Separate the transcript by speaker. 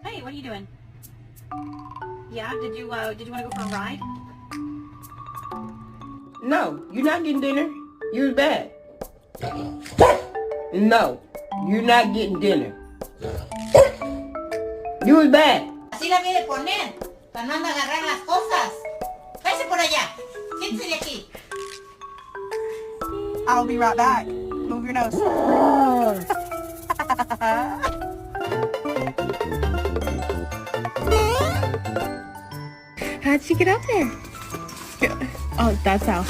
Speaker 1: Hey, what are you doing? Yeah, did you want to go for a ride?
Speaker 2: No, you're not getting dinner. You was bad. No, you're not getting dinner. You was bad.
Speaker 3: Así la viene poner, para no agarrar las cosas. Váyase por allá. Siéntese de aquí.
Speaker 1: I'll be right back. Move your nose. How'd she get up there? Oh, that's how.